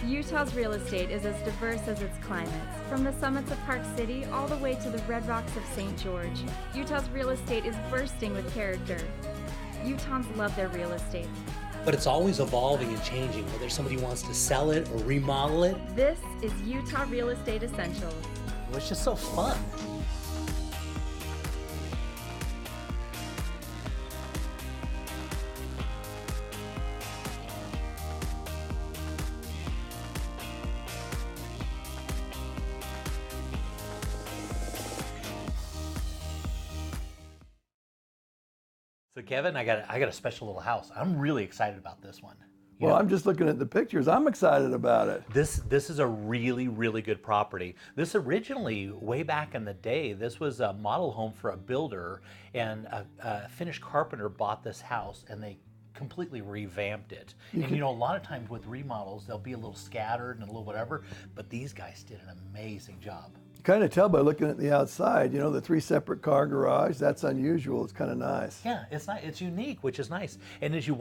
Utah's real estate is as diverse as its climates. From the summits of Park City all the way to the red rocks of St. George, Utah's real estate is bursting with character. Utahns love their real estate. But it's always evolving and changing, whether somebody wants to sell it or remodel it. This is Utah Real Estate Essentials. It's just so fun. So Kevin, I got a special little house. I'm really excited about this one. Well, I'm just looking at the pictures. I'm excited about it. This is a really, really good property. This originally, way back in the day, this was a model home for a builder, and a Finnish carpenter bought this house and they completely revamped it. And you know, a lot of times with remodels, they'll be a little scattered and a little whatever, but these guys did an amazing job. Kind of tell by looking at the outside, you know, the 3 separate car garage. That's unusual. It's kind of nice. Yeah, it's not. It's unique, which is nice. And as you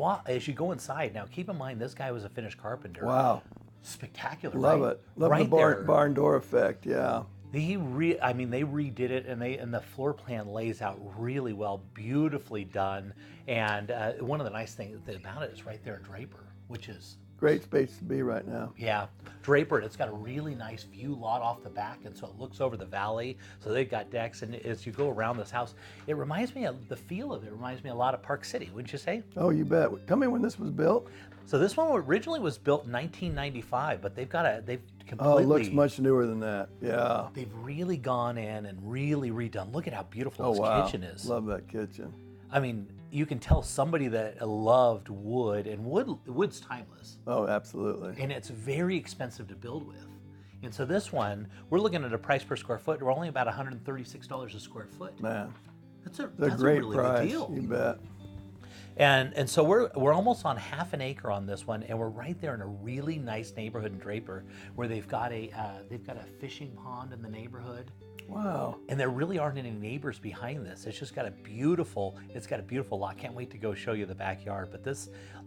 go inside, now keep in mind this guy was a Finnish carpenter. Wow, spectacular! Love right? it. Love right the barn door effect. Yeah. They redid it, and the floor plan lays out really well, beautifully done. And one of the nice things about it is right there in Draper, which is great space to be right now. Yeah, Draper, it's got a really nice view lot off the back, and so it looks over the valley. So they've got decks, and as you go around this house, it reminds me of the feel of it. Reminds me a lot of Park City, wouldn't you say? Oh, you bet. Tell me when this was built. So this one originally was built in 1995, but they've completely. Oh, it looks much newer than that. Yeah. They've really gone in and really redone. Look at how beautiful this kitchen is. Love that kitchen. I mean, you can tell somebody that loved wood, and wood's timeless. Oh, absolutely. And it's very expensive to build with. And so this one, we're looking at a price per square foot. We're only about $136 a square foot. Man, that's a great really price. Good deal. You bet. And so we're almost on half an acre on this one, and we're right there in a really nice neighborhood in Draper, where they've got a fishing pond in the neighborhood. Wow. And there really aren't any neighbors behind this. It's just got a beautiful lot. Can't wait to go show you the backyard. But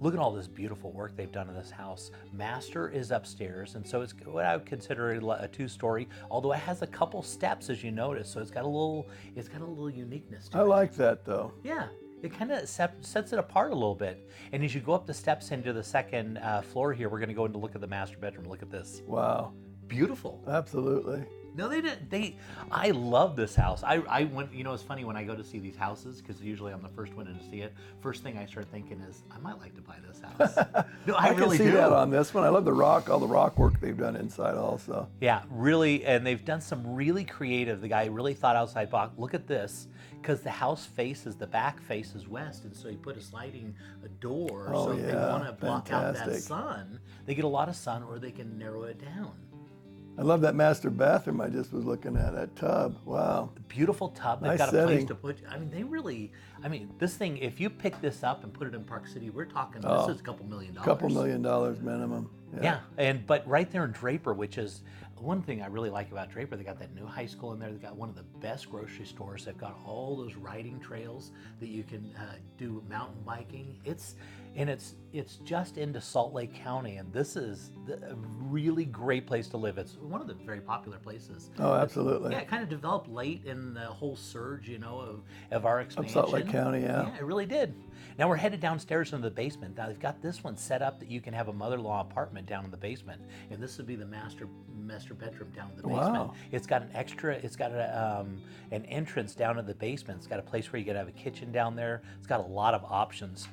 look at all this beautiful work they've done in this house. Master is upstairs, and so it's what I would consider a 2-story, although it has a couple steps, as you notice. So it's got a little uniqueness to it. I like that though. Yeah. It kind of sets it apart a little bit. And as you go up the steps into the second floor here, we're going to go in to look at the master bedroom. Look at this. Wow. Beautiful. Absolutely. No, they didn't. I love this house. I went, you know, it's funny when I go to see these houses, because usually I'm the first one in to see it. First thing I start thinking is, I might like to buy this house. No, I really can see do. that on this one. I love all the rock work they've done inside also. Yeah, really, and they've done some really creative. The guy really thought outside box. Look at this, because the back faces west, and so he put a sliding door. Oh, so if they want to block out that fantastic. sun, they get a lot of sun, or they can narrow it down. I love that master bathroom I just was looking at, that tub. Wow. Beautiful tub. They've Nice got a place setting. to put, this thing, if you pick this up and put it in Park City, we're talking, Oh, this is a couple $1 million. $2 million minimum. Yeah, but right there in Draper, which is one thing I really like about Draper, they got that new high school in there. They've got one of the best grocery stores. They've got all those riding trails that you can do mountain biking. It's just into Salt Lake County, and this is a really great place to live. It's one of the very popular places. Oh, absolutely. Yeah, it kind of developed late in the whole surge, you know, of our expansion. Salt Lake County, yeah. Yeah, it really did. Now we're headed downstairs into the basement. Now they've got this one set up that you can have a mother-in-law apartment down in the basement, and this would be the master bedroom down in the basement. Wow. It's got an entrance down in the basement. It's got a place where you could have a kitchen down there. It's got a lot of options.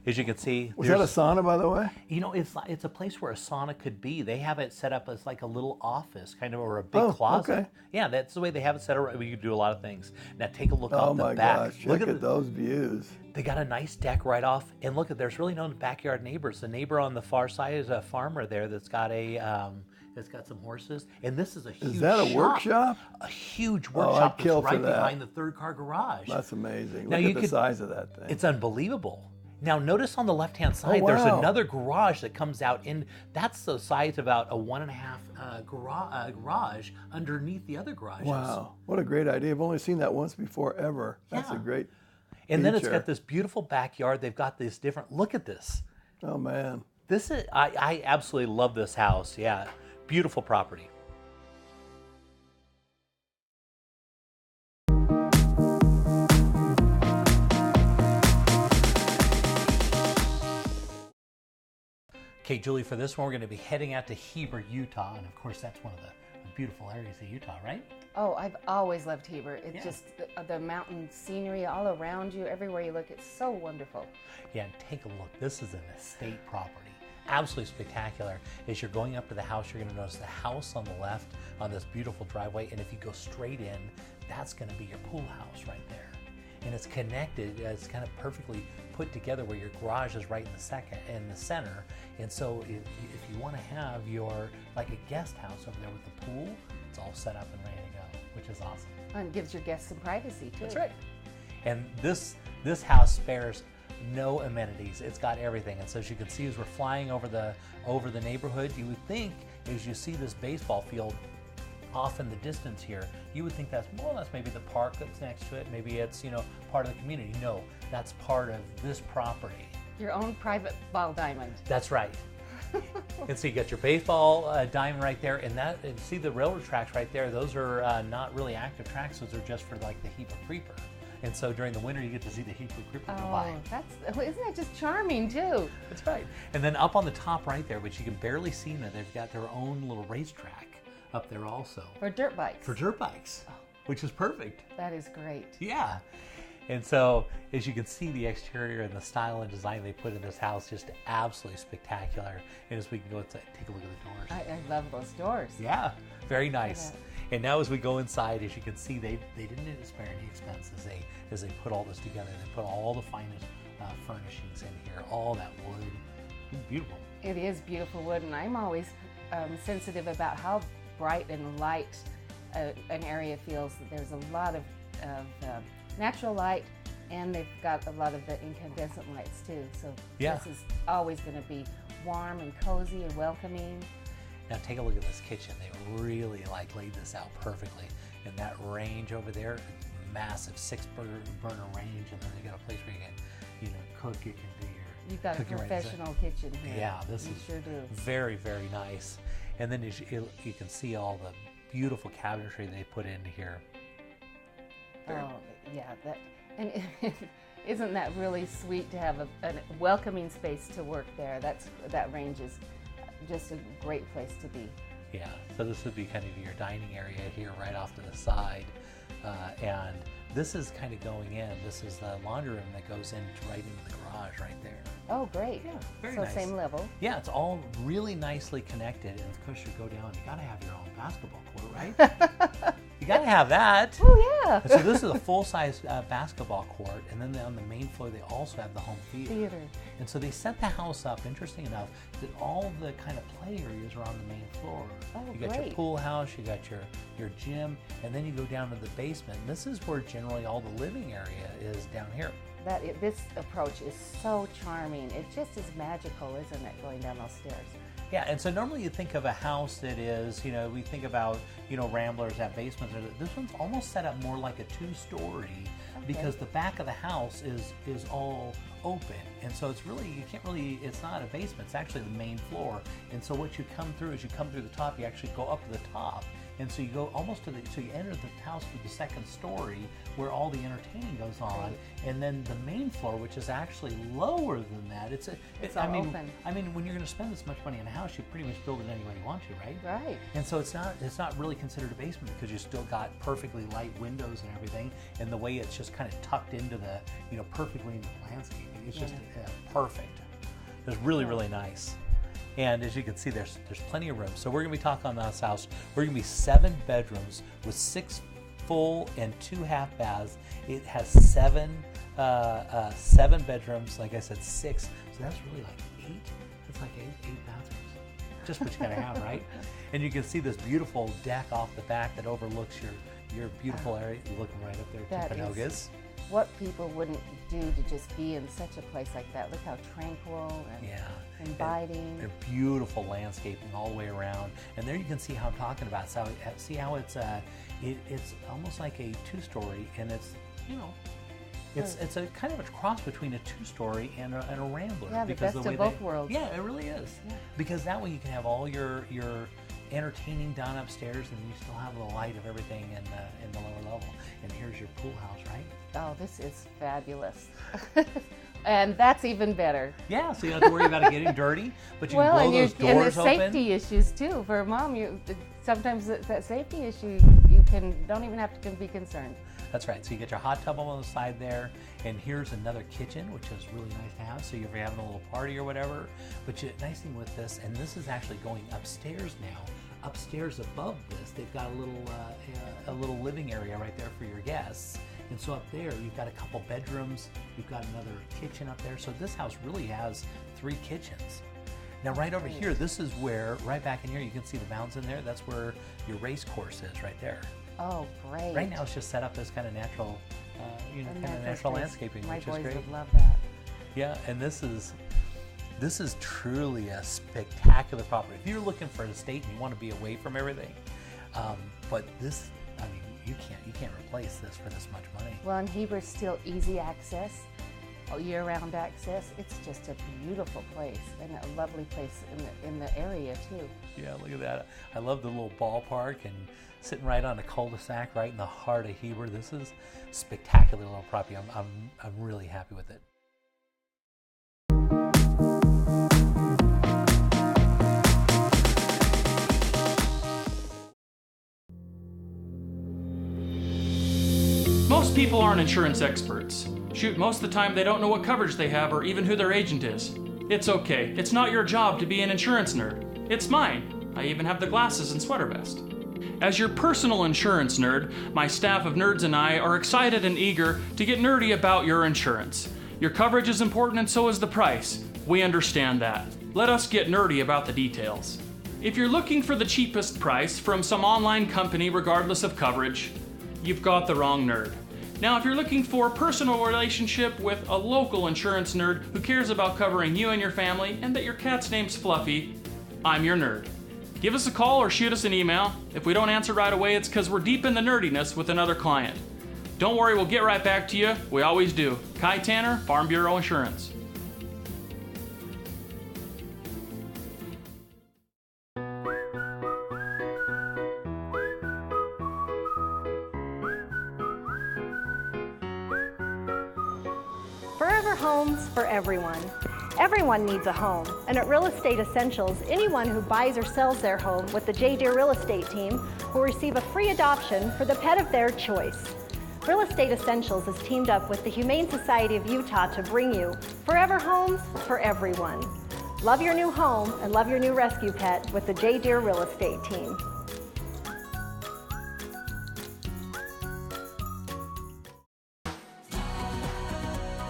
As you can see, Was that a sauna, by the way? you know, it's a place where a sauna could be. They have it set up as like a little office, kind of, or a big closet. Okay. Yeah, that's the way they have it set up. We could do a lot of things. Now take a look off Oh the my back. gosh, Look check at at those views. They got a nice deck right off, and look at, there's really no backyard neighbors. The neighbor on the far side is a farmer there that's got some horses, and this is a huge Is that a workshop? A huge I'd workshop kill that's for right that. behind the third car garage. That's amazing. Now Look you at the could- size of that thing. It's unbelievable. Now notice on the left-hand side, there's wow. another garage that comes out in. That's the size of about a 1.5 garage underneath the other garages. Wow, what a great idea. I've only seen that once before ever. That's Yeah. a great And then it's feature. got this beautiful backyard. They've got this different. Look at this. Oh man. I absolutely love this house. Yeah, beautiful property. Okay, Julie, for this one, we're going to be heading out to Heber, Utah. And of course, that's one of the beautiful areas of Utah, right? Oh, I've always loved Heber. It's just the mountain scenery all around you, everywhere you look, it's so wonderful. Yeah, and take a look. This is an estate property. Absolutely spectacular. As you're going up to the house, you're going to notice the house on the left on this beautiful driveway. And if you go straight in, that's going to be your pool house right there. And it's connected, it's kind of perfectly put together where your garage is right in the center. And so if you want to have your, like a guest house over there with the pool, it's all set up and ready to go, which is awesome. And it gives your guests some privacy too. That's right. And this house spares no amenities. It's got everything. And so as you can see, as we're flying over the neighborhood, you would think as you see this baseball field off in the distance here, you would think that's maybe the park that's next to it. Maybe it's, part of the community. No, that's part of this property. Your own private ball diamond. That's right. And so you got your baseball diamond right there, and see the railroad tracks right there. Those are not really active tracks. Those are just for like the Heber Creeper. And so during the winter, you get to see the Heber Creeper go by. Isn't that just charming too? That's right. And then up on the top right there, which you can barely see now, they've got their own little racetrack up there also. For dirt bikes. For dirt bikes, which is perfect. That is great. Yeah. And so, as you can see, the exterior and the style and design they put in this house, just absolutely spectacular. And as we can go inside, take a look at the doors. I love those doors. Yeah, very nice. And now as we go inside, as you can see, they didn't need to spare any expense as they put all this together. They put all the finest furnishings in here, all that wood. It's beautiful. It is beautiful wood, and I'm always sensitive about how bright and light an area feels. There's a lot of natural light, and they've got a lot of the incandescent lights too. So this is always going to be warm and cozy and welcoming. Now take a look at this kitchen. They really laid this out perfectly. And that range over there, massive 6-burner range, and then they got a place where you can, cook. You can do your You've got a professional kitchen here. Yeah, this is sure do. Very, very nice. And then as you can see all the beautiful cabinetry they put into here. Oh, yeah. And isn't that really sweet to have a welcoming space to work there? That range is just a great place to be. Yeah, so this would be kind of your dining area here right off to the side. And this is kind of going in. This is the laundry room that goes right into the garage right there. Oh, great. Yeah, very nice. nice. So same level. Yeah, it's all really nicely connected. And of course, you go down, you got to have your own basketball court, right? You got to have that. Oh, yeah. So this is a full-size basketball court. And then on the main floor, they also have the home theater. And so they set the house up, interesting enough, that all the kind of play areas are on the main floor. Oh, you got your pool house, you got your gym, and then you go down to the basement. And this is where generally all the living area is down here. This approach is so charming. It just is magical, isn't it, going down those stairs? Yeah, and so normally you think of a house that is, we think about, ramblers that basements. This one's almost set up more like a 2-story because the back of the house is all open. And so it's really, it's not a basement, it's actually the main floor. And so what you come through, as you come through the top, you actually go up to the top. And so you go almost so you enter the house through the 2nd story where all the entertaining goes on. Right. And then the main floor, which is actually lower than that. It's all open. I mean, when you're going to spend this much money on a house, you pretty much build it any way you want to, right? Right. And so it's not really considered a basement because you still got perfectly light windows and everything. And the way it's just kind of tucked into the, perfectly into the landscaping. It's just perfect. It's really, really nice. And as you can see, there's plenty of room. So we're going to be talking on this house. We're going to be 7 bedrooms with 6 full and 2 half baths. It has 7 bedrooms. Like I said, 6. So that's really like 8. It's like 8 bathrooms. Just what you got to have, right? And you can see this beautiful deck off the back that overlooks your beautiful area. You're looking right up there at Timpanogos. What people wouldn't do to just be in such a place like that. Look how tranquil and inviting. They're beautiful landscaping all the way around. And there you can see how I'm talking about. So see how it's almost like a 2-story, and it's It's a kind of a cross between a two-story and a rambler. Yeah, the because best the way of both worlds. Yeah, it really is. Yeah. Because that way you can have all your entertaining done upstairs, and you still have the light of everything in the lower level. And here's your pool house, right? Oh, this is fabulous. And that's even better. Yeah, so you don't have to worry about it getting dirty, but you can blow those and doors the open. safety issues too. For a mom, sometimes that safety issue, don't even have to be concerned. That's right. So you get your hot tub on the side there, and here's another kitchen, which is really nice to have. So if you're having a little party or whatever. But the nice thing with this, and this is actually going upstairs now. Upstairs above this, they've got a little living area right there for your guests. And so up there, you've got a couple bedrooms. You've got another kitchen up there. So this house really has 3 kitchens. Now, right over here, this is where, right back in here, you can see the mounds in there. That's where your race course is, right there. Oh, great. Right now, it's just set up as kind of natural, natural landscaping, which is great. My boys would love that. Yeah, and this is truly a spectacular property. If you're looking for an estate and you want to be away from everything, but this, I mean, you can't replace this for this much money. Well, and Heber's still easy access, year-round access. It's just a beautiful place and a lovely place in the area too. Yeah, look at that. I love the little ballpark and sitting right on a cul-de-sac right in the heart of Heber. This is a spectacular little property. I'm really happy with it. Most people aren't insurance experts. Shoot, most of the time they don't know what coverage they have or even who their agent is. It's okay. It's not your job to be an insurance nerd. It's mine. I even have the glasses and sweater vest. As your personal insurance nerd, my staff of nerds and I are excited and eager to get nerdy about your insurance. Your coverage is important and so is the price. We understand that. Let us get nerdy about the details. If you're looking for the cheapest price from some online company regardless of coverage, you've got the wrong nerd. Now, if you're looking for a personal relationship with a local insurance nerd who cares about covering you and your family and that your cat's name's Fluffy, I'm your nerd. Give us a call or shoot us an email. If we don't answer right away, it's because we're deep in the nerdiness with another client. Don't worry, we'll get right back to you. We always do. Kai Tanner, Farm Bureau Insurance. Forever homes for everyone. Everyone needs a home, and at Real Estate Essentials, anyone who buys or sells their home with the Deher Real Estate team will receive a free adoption for the pet of their choice. Real Estate Essentials has teamed up with the Humane Society of Utah to bring you forever homes for everyone. Love your new home and love your new rescue pet with the Deher Real Estate team.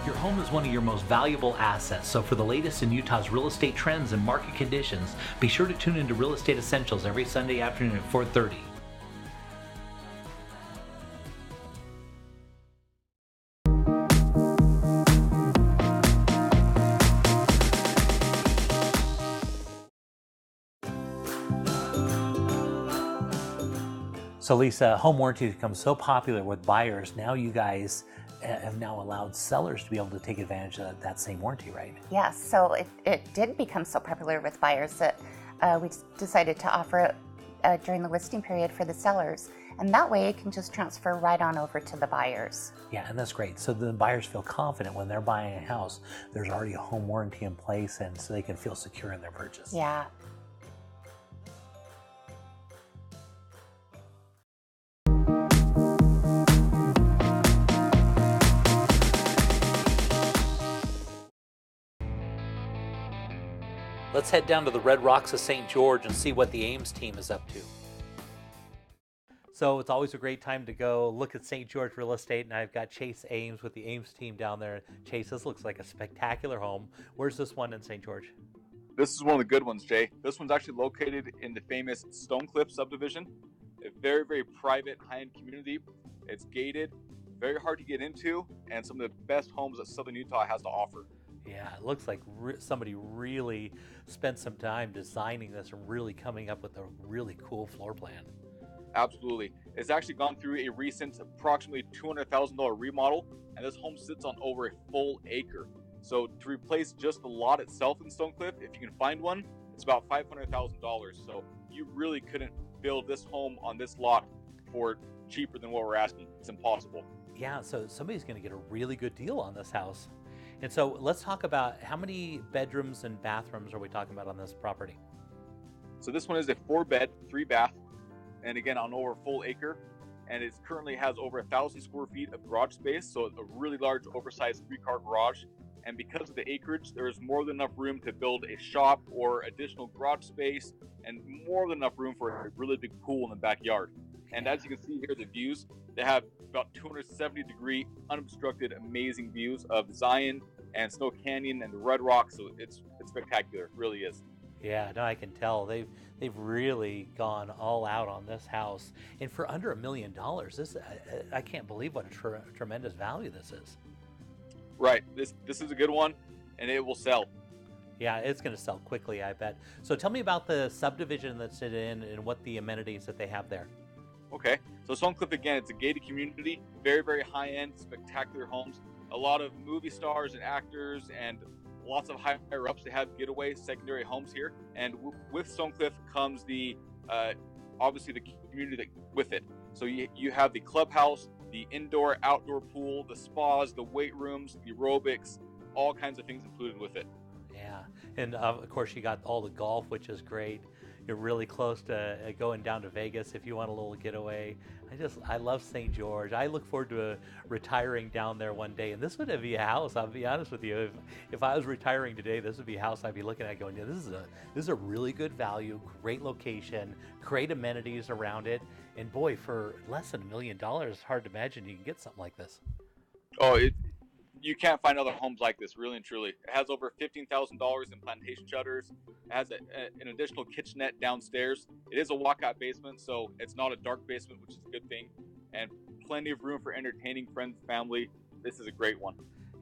Your home is one of your most valuable assets, so for the latest in Utah's real estate trends and market conditions, be sure to tune into Real Estate Essentials every Sunday afternoon at 4:30. So Lisa, home warranty has become so popular with buyers. Now you guys have now allowed sellers to be able to take advantage of that same warranty, right? Yes, so it did become so popular with buyers that we decided to offer it during the listing period for the sellers. And that way it can just transfer right on over to the buyers. Yeah, and that's great. So the buyers feel confident when they're buying a house, there's already a home warranty in place, and so they can feel secure in their purchase. Yeah. Let's head down to the Red Rocks of St. George and see what the Ames team is up to. So it's always a great time to go look at St. George real estate, and I've got Chase Ames with the Ames team down there. Chase, this looks like a spectacular home. Where's this one in St. George? This is one of the good ones, Jay. This one's actually located in the famous Stonecliff subdivision. A very, very private, high-end community. It's gated, very hard to get into, and some of the best homes that Southern Utah has to offer. Yeah, it looks like somebody really spent some time designing this and really coming up with a really cool floor plan. Absolutely. It's actually gone through a recent approximately $200,000 remodel, and this home sits on over a full acre. So to replace just the lot itself in Stonecliff, if you can find one, it's about $500,000. So you really couldn't build this home on this lot for cheaper than what we're asking. It's impossible. Yeah, so somebody's going to get a really good deal on this house. And so let's talk about how many bedrooms and bathrooms are we talking about on this property? So this one is a 4-bed, 3-bath, and again on over a full acre. And it currently has over 1,000 square feet of garage space, so a really large, oversized 3-car garage. And because of the acreage, there is more than enough room to build a shop or additional garage space, and more than enough room for a really big pool in the backyard. And as you can see here, the views, they have about 270-degree, unobstructed, amazing views of Zion and Snow Canyon and the Red Rock. So it's spectacular, it really is. Yeah, no, I can tell they've really gone all out on this house, and for under $1 million, this I can't believe what a tremendous value this is. Right, this is a good one, and it will sell. Yeah, it's going to sell quickly, I bet. So tell me about the subdivision that's in and what the amenities that they have there. Okay, so Stonecliff, again, it's a gated community, very, very high-end, spectacular homes. A lot of movie stars and actors and lots of higher-ups. They have getaway secondary homes here. And with Stonecliff comes the, obviously, the community with it. So you have the clubhouse, the indoor, outdoor pool, the spas, the weight rooms, the aerobics, all kinds of things included with it. Yeah, and of course you got all the golf, which is great. You're really close to going down to Vegas if you want a little getaway. I love St. George. I look forward to retiring down there one day. And this would be a house, I'll be honest with you. If I was retiring today, this would be a house I'd be looking at going, yeah, this is a really good value, great location, great amenities around it. And boy, for less than $1 million, it's hard to imagine you can get something like this. Oh, you can't find other homes like this, really and truly. It has over $15,000 in plantation shutters. It has an additional kitchenette downstairs. It is a walkout basement, so it's not a dark basement, which is a good thing. And plenty of room for entertaining friends, family. This is a great one.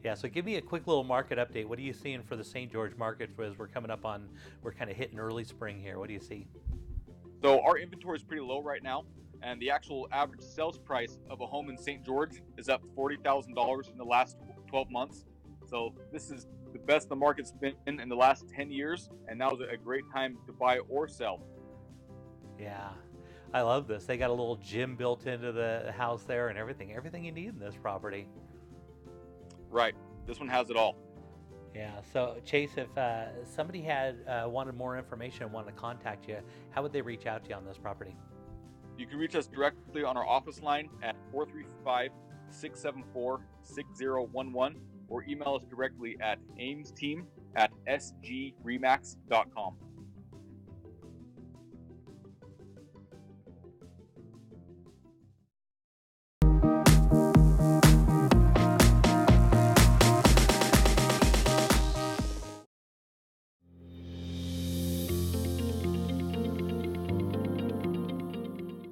Yeah, so give me a quick little market update. What are you seeing for the St. George market as we're kind of hitting early spring here? What do you see? So our inventory is pretty low right now. And the actual average sales price of a home in St. George is up $40,000 in the last 12 months. So this is the best the market's been in the last 10 years. And now is a great time to buy or sell. Yeah, I love this. They got a little gym built into the house there and everything you need in this property. Right. This one has it all. Yeah. So Chase, if somebody had wanted more information and wanted to contact you, how would they reach out to you on this property? You can reach us directly on our office line at 435-674-6011 or email us directly at aimsteam@sgremax.com.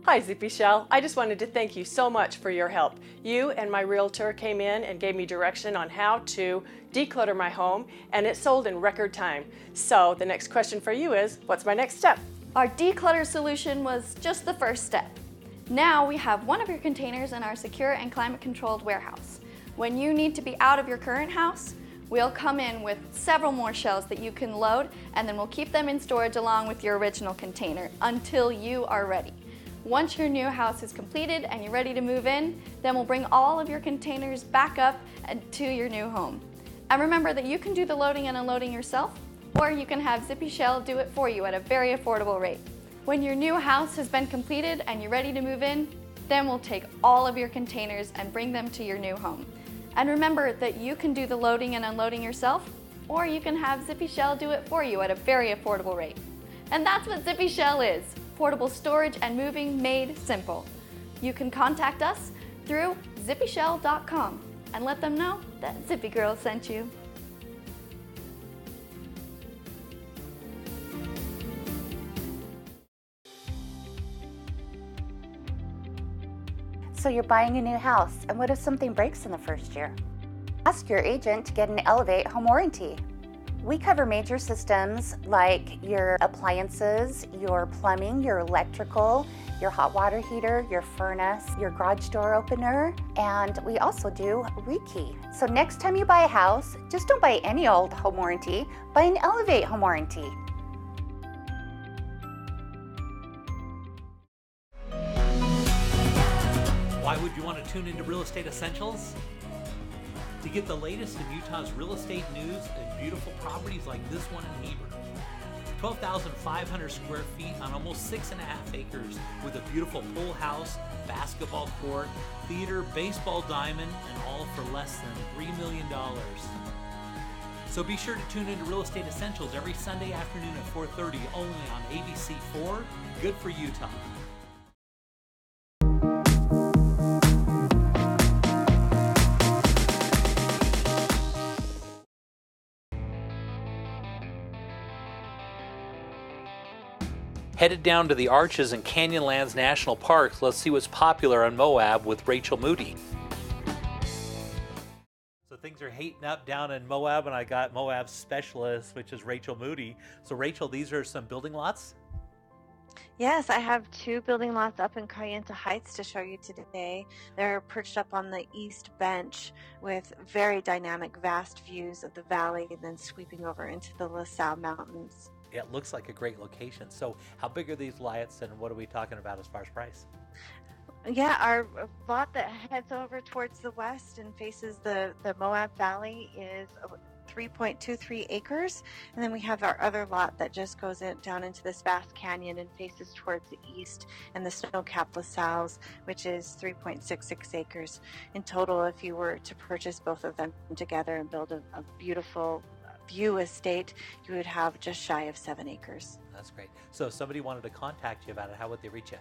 Hi, Zippy Shell. I just wanted to thank you so much for your help. You and my realtor came in and gave me direction on how to declutter my home, and it sold in record time. So the next question for you is, what's my next step? Our declutter solution was just the first step. Now we have one of your containers in our secure and climate-controlled warehouse. When you need to be out of your current house, we'll come in with several more shelves that you can load, and then we'll keep them in storage along with your original container until you are ready. Once your new house is completed and you're ready to move in, then we'll bring all of your containers back up to your new home. And remember that you can do the loading and unloading yourself, or you can have Zippy Shell do it for you at a very affordable rate. When your new house has been completed and you're ready to move in, then we'll take all of your containers and bring them to your new home. And remember that you can do the loading and unloading yourself, or you can have Zippy Shell do it for you at a very affordable rate. And that's what Zippy Shell is. Portable storage and moving made simple. You can contact us through zippyshell.com and let them know that Zippy Girl sent you. So you're buying a new house, and what if something breaks in the first year? Ask your agent to get an Elevate home warranty. We cover major systems like your appliances, your plumbing, your electrical, your hot water heater, your furnace, your garage door opener, and we also do rekey. So next time you buy a house, just don't buy any old home warranty, buy an Elevate home warranty. Why would you want to tune into Real Estate Essentials? To get the latest in Utah's real estate news and beautiful properties like this one in Heber. 12,500 square feet on almost 6.5 acres with a beautiful pool house, basketball court, theater, baseball diamond, and all for less than $3 million. So be sure to tune into Real Estate Essentials every Sunday afternoon at 4:30 only on ABC4. Good for Utah. Headed down to the Arches and Canyonlands National Parks, let's see what's popular on Moab with Rachel Moody. So things are heating up down in Moab, and I got Moab's specialist, which is Rachel Moody. So Rachel, these are some building lots? Yes, I have 2 building lots up in Cayenta Heights to show you today. They're perched up on the east bench with very dynamic, vast views of the valley and then sweeping over into the LaSalle Mountains. It looks like a great location. So how big are these lots, and what are we talking about as far as price? Yeah, our lot that heads over towards the west and faces the Moab Valley is 3.23 acres. And then we have our other lot that just goes down into this vast canyon and faces towards the east and the snow-capped LaSalle's, which is 3.66 acres. In total, if you were to purchase both of them together and build a beautiful view estate, you would have just shy of 7 acres. That's great. So if somebody wanted to contact you about it, how would they reach you?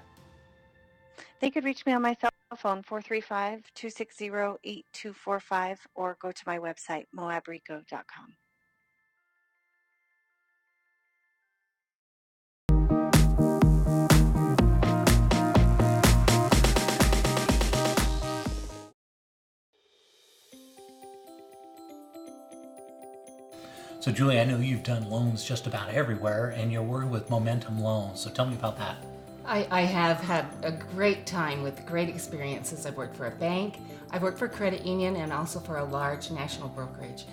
They could reach me on my cell phone, 435-260-8245, or go to my website, moabrico.com. So Julie, I know you've done loans just about everywhere, and you're working with Momentum Loans. So tell me about that. I have had a great time with great experiences. I've worked for a bank, I've worked for a credit union, and also for a large national brokerage.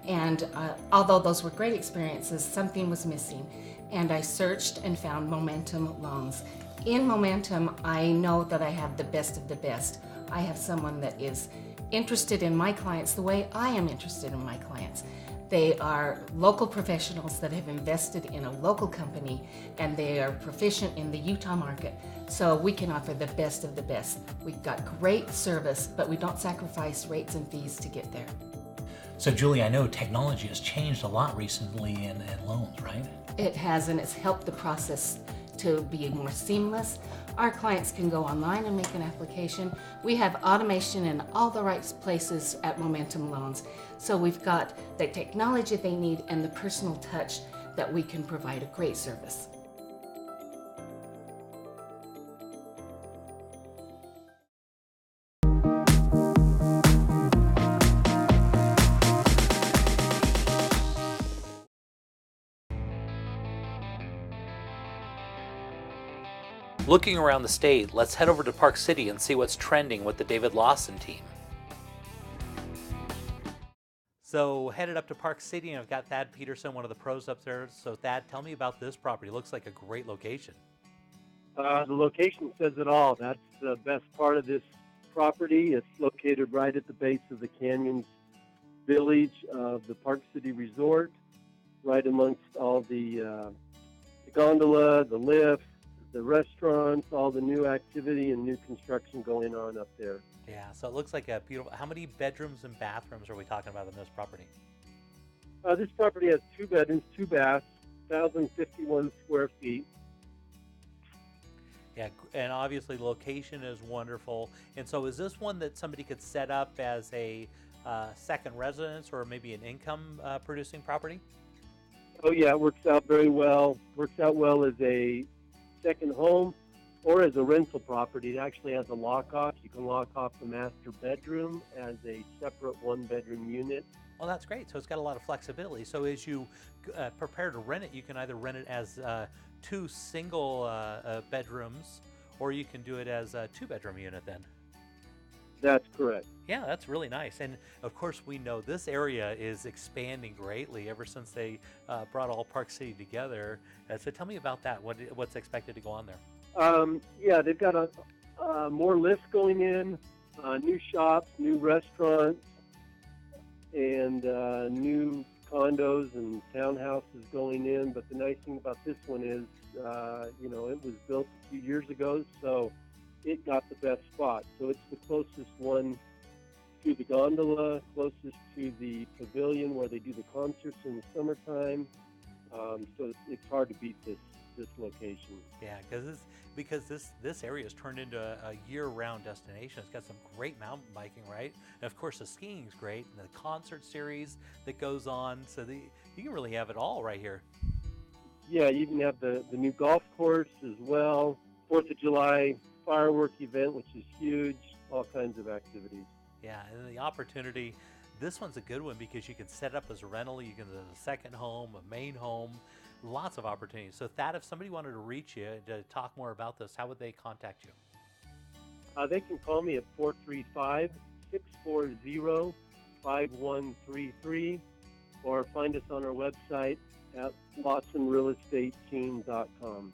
And although those were great experiences, something was missing. And I searched and found Momentum Loans. In Momentum, I know that I have the best of the best. I have someone that is interested in my clients the way I am interested in my clients. They are local professionals that have invested in a local company, and they are proficient in the Utah market. So we can offer the best of the best. We've got great service, but we don't sacrifice rates and fees to get there. So Julie, I know technology has changed a lot recently in loans, right? It has, and it's helped the process to be more seamless. Our clients can go online and make an application. We have automation in all the right places at Momentum Loans. So we've got the technology they need and the personal touch that we can provide a great service. Looking around the state, let's head over to Park City and see what's trending with the David Lawson team. So headed up to Park City, and I've got Thad Peterson, one of the pros up there. So Thad, tell me about this property. It looks like a great location. The location says it all. That's the best part of this property. It's located right at the base of the Canyons Village of the Park City Resort, right amongst all the gondola, the lift, the restaurants, all the new activity and new construction going on up there. Yeah, so it looks like a beautiful. How many bedrooms and bathrooms are we talking about in this property? This property has 2 bedrooms, 2 baths, 1,051 square feet. Yeah, and obviously the location is wonderful. And so is this one that somebody could set up as a second residence or maybe an income producing property? Oh yeah, it works out very well. Works out well as a second home or as a rental property. It actually has a lock off. You can lock off the master bedroom as a separate 1-bedroom unit Well, that's great. So it's got a lot of flexibility. So as you prepare to rent it, you can either rent it as 2 single bedrooms, or you can do it as a 2-bedroom unit then. That's correct. Yeah, that's really nice. And of course, we know this area is expanding greatly ever since they brought all Park City together. So tell me about that. What's expected to go on there? Yeah, they've got more lifts going in, new shops, new restaurants, and new condos and townhouses going in. But the nice thing about this one is, it was built a few years ago, so it got the best spot. So it's the closest one to the gondola, closest to the pavilion where they do the concerts in the summertime. So it's hard to beat this location. Yeah, because this area has turned into a year-round destination. It's got some great mountain biking, right? And of course, the skiing's great, and the concert series that goes on. So you can really have it all right here. Yeah, you can have the new golf course as well. 4th of July firework event, which is huge. All kinds of activities. Yeah, and the opportunity. This one's a good one because you can set up as a rental. You can do a second home, a main home. Lots of opportunities. So Thad, if somebody wanted to reach you to talk more about this, how would they contact you? They can call me at 435-640-5133 or find us on our website at watsonrealestateteam.com.